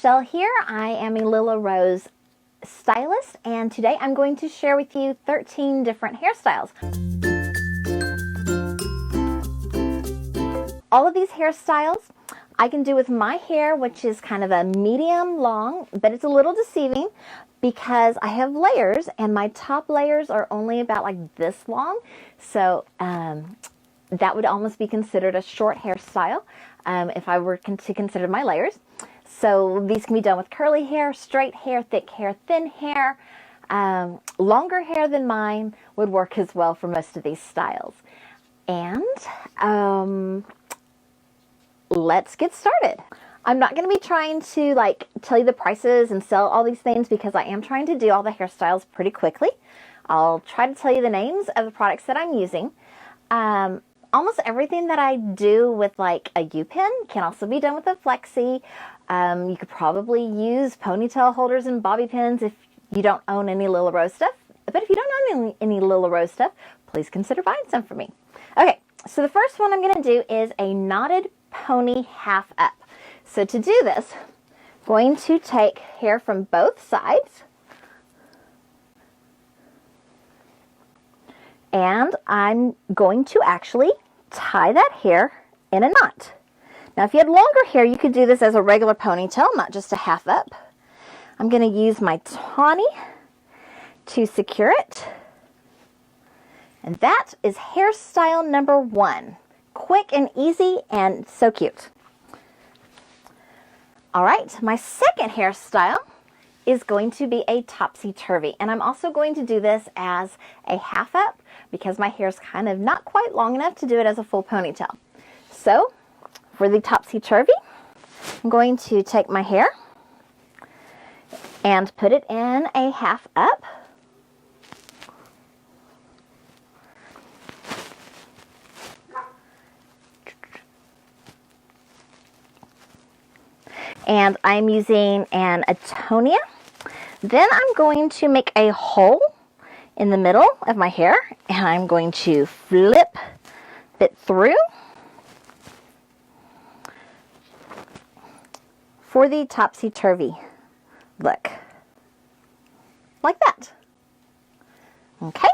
Shell here. I am a Lilla Rose stylist, and today I'm going to share with you 13 different hairstyles. All of these hairstyles I can do with my hair, which is kind of a medium long, but it's a little deceiving because I have layers and my top layers are only about like this long. So that would almost be considered a short hairstyle if I were to consider my layers. So these can be done with curly hair, straight hair, thick hair, thin hair. Longer hair than mine would work as well for most of these styles. And let's get started. I'm not going to be trying to tell you the prices and sell all these things because I am trying to do all the hairstyles pretty quickly. I'll try to tell you the names of the products that I'm using. Almost everything that I do with like a U-pin can also be done with a Flexi. You could probably use ponytail holders and bobby pins if you don't own any Lilla Rose stuff. But if you don't own any Lilla Rose stuff, please consider buying some for me. Okay, so the first one I'm going to do is a knotted pony half up. So to do this, I'm going to take hair from both sides. And I'm going to actually tie that hair in a knot. Now, if you had longer hair, you could do this as a regular ponytail, not just a half up. I'm going to use my tawny to secure it. And that is hairstyle number 1. Quick and easy and so cute. All right, my second hairstyle is going to be a topsy-turvy. And I'm also going to do this as a half up because my hair is kind of not quite long enough to do it as a full ponytail. So for the topsy-turvy, I'm going to take my hair and put it in a half up. And I'm using an Atonia. Then I'm going to make a hole in the middle of my hair, and I'm going to flip it through for the topsy-turvy look, like that. Okay.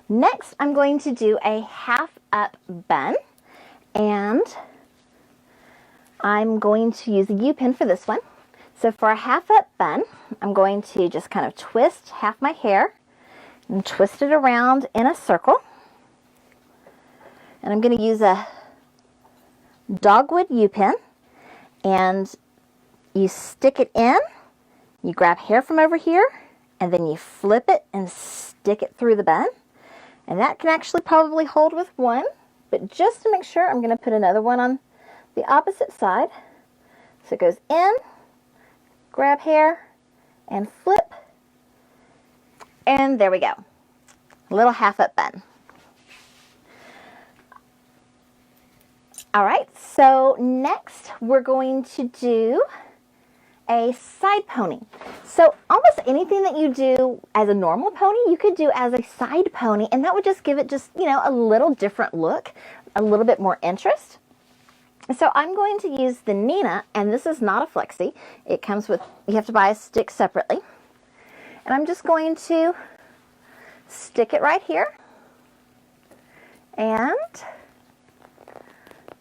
Next, I'm going to do a half up bun, and I'm going to use a U-pin for this one. So for a half up bun, I'm going to just kind of twist half my hair and twist it around in a circle. And I'm going to use a dogwood U-pin, and you stick it in, you grab hair from over here, and then you flip it and stick it through the bun. And that can actually probably hold with one, but just to make sure, I'm going to put another one on the opposite side. So it goes in, grab hair, and flip. And there we go. A little half up bun. All right, so next we're going to do a side pony. So almost anything that you do as a normal pony, you could do as a side pony, and that would just give it a little different look, a little bit more interest. So I'm going to use the Nina, and this is not a Flexi. It comes with, you have to buy a stick separately. And I'm just going to stick it right here and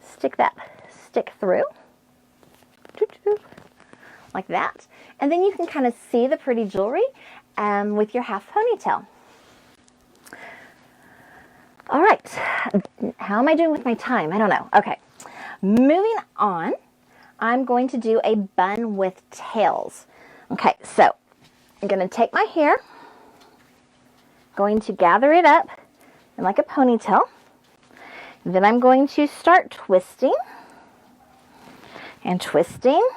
stick that stick through like that. And then you can kind of see the pretty jewelry with your half ponytail. All right, how am I doing with my time? I don't know. Okay. Moving on, I'm going to do a bun with tails. Okay, so I'm going to take my hair, going to gather it up in like a ponytail. Then I'm going to start twisting and twisting.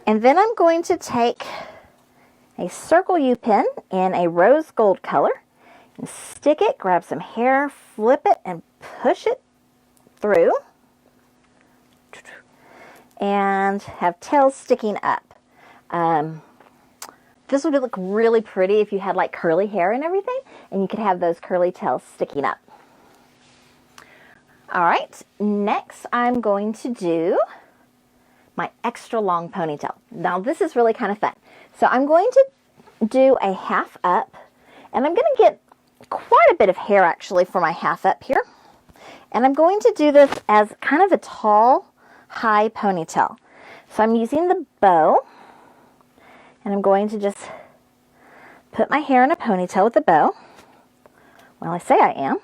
And then I'm going to take a circle U-pin in a rose gold color and stick it, grab some hair, flip it, and push it through, and have tails sticking up. This would look really pretty if you had like curly hair and everything, and you could have those curly tails sticking up. All right, next I'm going to do my extra long ponytail. Now this is really kind of fun. So I'm going to do a half up, and I'm going to get quite a bit of hair actually for my half up here. And I'm going to do this as kind of a tall, high ponytail. So I'm using the bow, and I'm going to just put my hair in a ponytail with the bow. Well, I say I am.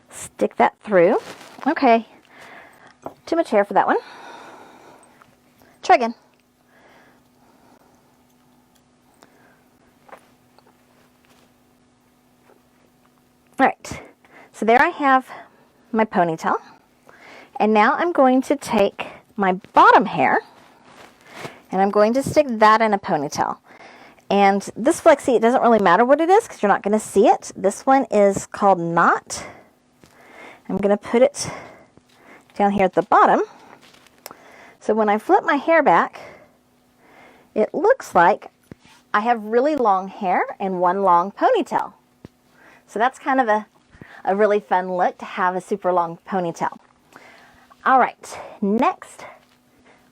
Stick that through. Okay, too much hair for that one. Try again. All right, so there I have my ponytail. And now I'm going to take my bottom hair and I'm going to stick that in a ponytail. And this Flexi, it doesn't really matter what it is because you're not going to see it. This one is called Knot. I'm going to put it down here at the bottom. So when I flip my hair back, it looks like I have really long hair and one long ponytail. So that's kind of a really fun look to have a super long ponytail. All right, next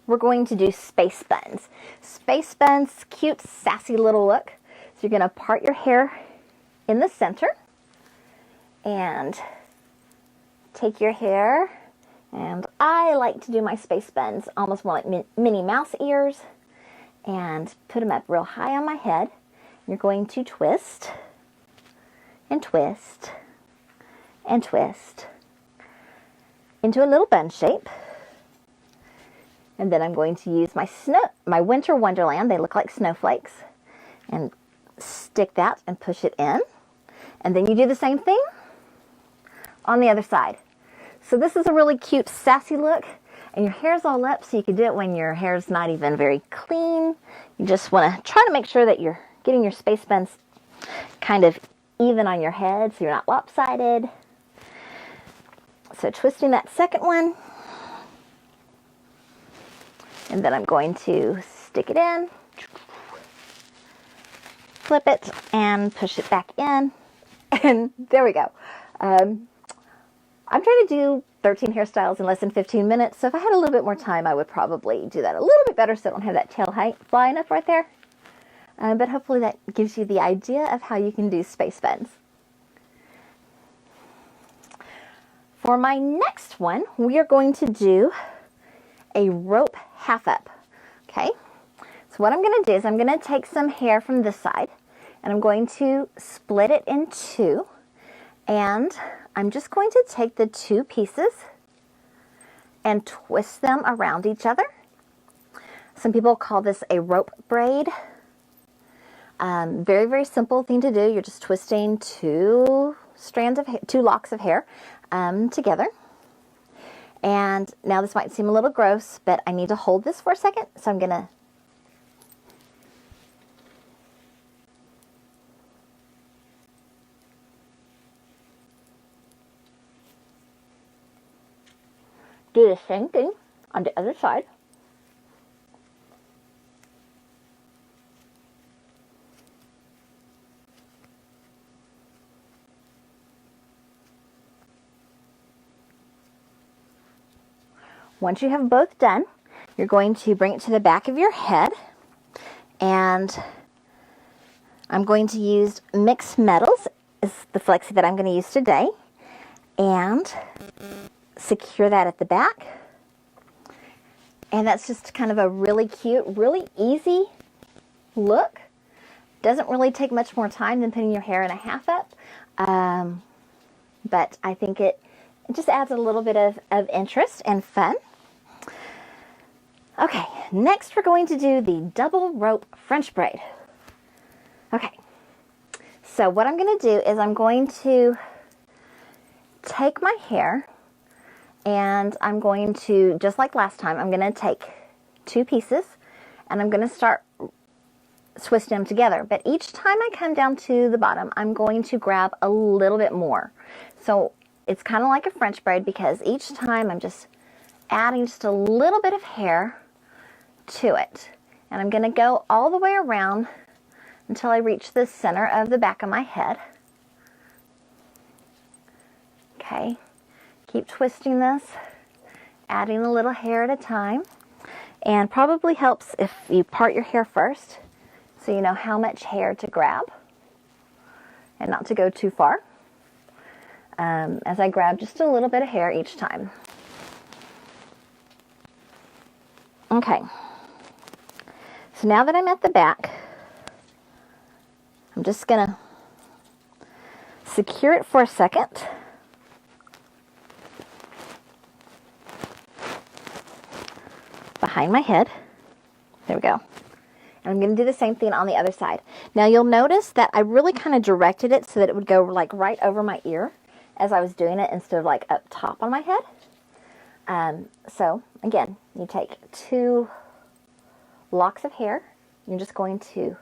we're going to do space buns. Space buns, cute, sassy little look. So you're going to part your hair in the center and take your hair, and I like to do my space buns almost more like Minnie Mouse ears, and put them up real high on my head. You're going to twist and twist and twist into a little bun shape. And then I'm going to use my Winter Wonderland, they look like snowflakes, and stick that and push it in. And then you do the same thing on the other side. So this is a really cute, sassy look, and your hair's all up, so you can do it when your hair's not even very clean. You just want to try to make sure that you're getting your space buns kind of even on your head so you're not lopsided. So twisting that second one, and then I'm going to stick it in, flip it, and push it back in, and there we go. I'm trying to do 13 hairstyles in less than 15 minutes, so if I had a little bit more time, I would probably do that a little bit better so I don't have that tail flying up right there. But hopefully that gives you the idea of how you can do space buns. For my next one, we are going to do a rope half up, okay? So what I'm going to do is I'm going to take some hair from this side, and I'm going to split it in two, and I'm just going to take the two pieces and twist them around each other. Some people call this a rope braid. Very, very simple thing to do. You're just twisting two locks of hair together. And now this might seem a little gross, but I need to hold this for a second. So I'm going to do the same thing on the other side. Once you have both done, you're going to bring it to the back of your head, and I'm going to use Mixed Metals, is the Flexi that I'm going to use today, and secure that at the back. And that's just kind of a really cute, really easy look. Doesn't really take much more time than putting your hair in a half up, but I think it just adds a little bit of interest and fun. Okay, next we're going to do the double rope French braid. Okay, so what I'm going to do is I'm going to take my hair, and I'm going to, just like last time, I'm going to take two pieces and I'm going to start twisting them together. But each time I come down to the bottom, I'm going to grab a little bit more. So it's kind of like a French braid, because each time I'm just adding just a little bit of hair to it. And I'm going to go all the way around until I reach the center of the back of my head. Okay, keep twisting this, adding a little hair at a time. And probably helps if you part your hair first, so you know how much hair to grab and not to go too far. As I grab just a little bit of hair each time. Okay, so now that I'm at the back, I'm just gonna secure it for a second. Behind my head. There we go. And I'm going to do the same thing on the other side. Now you'll notice that I really kind of directed it so that it would go like right over my ear as I was doing it instead of like up top on my head. So again, you take 2 locks of hair. You're just going to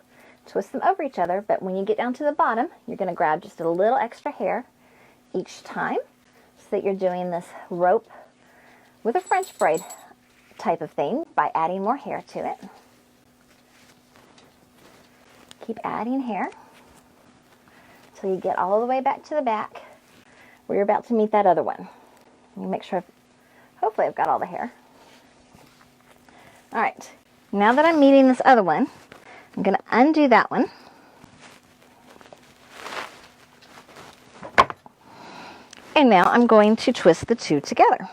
twist them over each other, but when you get down to the bottom, you're going to grab just a little extra hair each time so that you're doing this rope with a French braid type of thing by adding more hair to it. Keep adding hair until you get all the way back to the back where you're about to meet that other one. Let me make sure, hopefully I've got all the hair. All right, now that I'm meeting this other one, I'm going to undo that one. And now I'm going to twist the 2 together.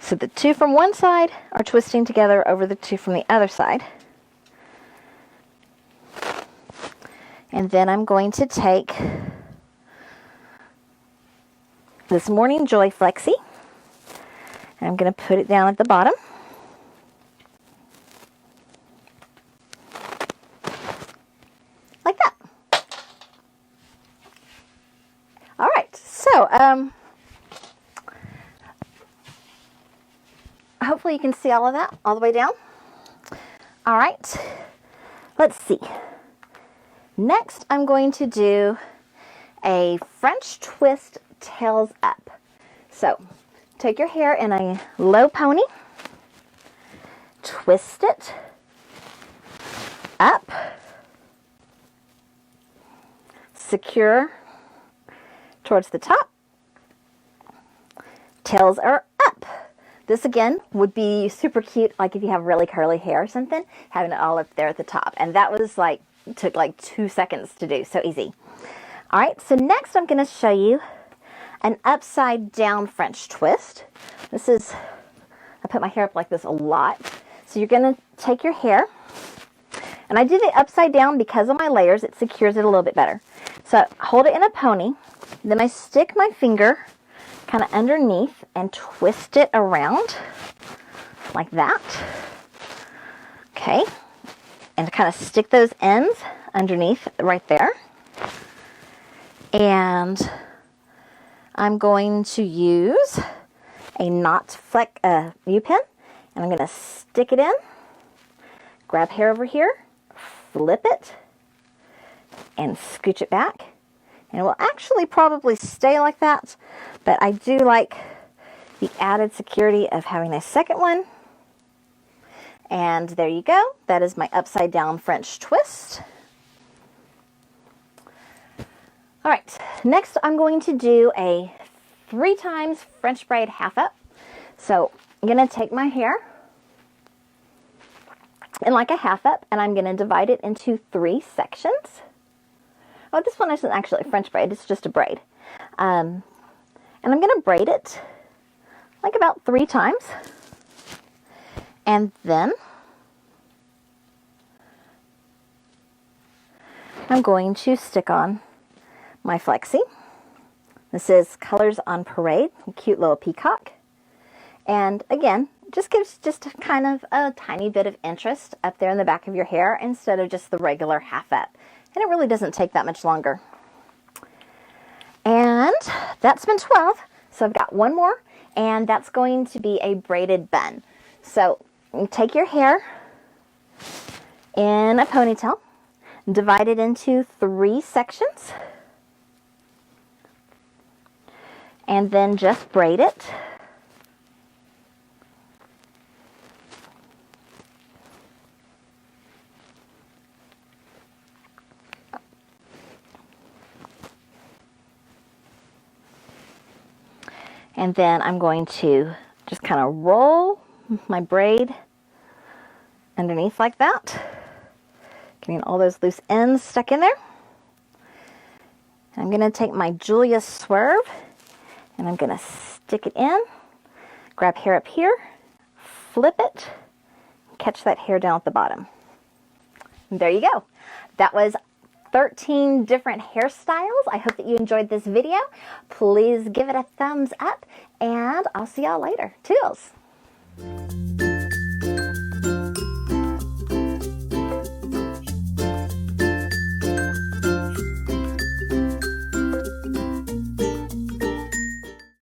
So the 2 from one side are twisting together over the 2 from the other side. And then I'm going to take this Morning Joy Flexi, and I'm going to put it down at the bottom. Like that. All right, so hopefully you can see all of that all the way down. All right, let's see. Next, I'm going to do a French twist tails up. So take your hair in a low pony, twist it up, secure towards the top, tails are up. This again would be super cute, like if you have really curly hair or something, having it all up there at the top. And that was like, took like 2 seconds to do, so easy. All right, so next I'm going to show you an upside down French twist. This is, I put my hair up like this a lot. So you're going to take your hair, and I do the upside down because of my layers, it secures it a little bit better. So hold it in a pony, then I stick my finger kind of underneath and twist it around like that. Okay, and kind of stick those ends underneath right there. And I'm going to use a knot U-pin, and I'm going to stick it in, grab hair over here, flip it, and scooch it back. And it will actually probably stay like that, but I do like the added security of having a second one. And there you go. That is my upside down French twist. All right, next I'm going to do a 3 times French braid half up. So I'm going to take my hair in like a half up, and I'm going to divide it into 3 sections. Oh, this one isn't actually a French braid, it's just a braid. And I'm going to braid it like about 3 times. And then I'm going to stick on my Flexi. This is Colors on Parade, a cute little peacock. And again, just gives just kind of a tiny bit of interest up there in the back of your hair instead of just the regular half up. And it really doesn't take that much longer. And that's been 12. So I've got 1 more, and that's going to be a braided bun. So you take your hair in a ponytail, divide it into 3 sections, and then just braid it. And then I'm going to just kind of roll my braid underneath like that, getting all those loose ends stuck in there. I'm going to take my Julia Swerve and I'm going to stick it in, grab hair up here, flip it, catch that hair down at the bottom. And there you go. That was 13 different hairstyles. I hope that you enjoyed this video. Please give it a thumbs up and I'll see y'all later. Toodles!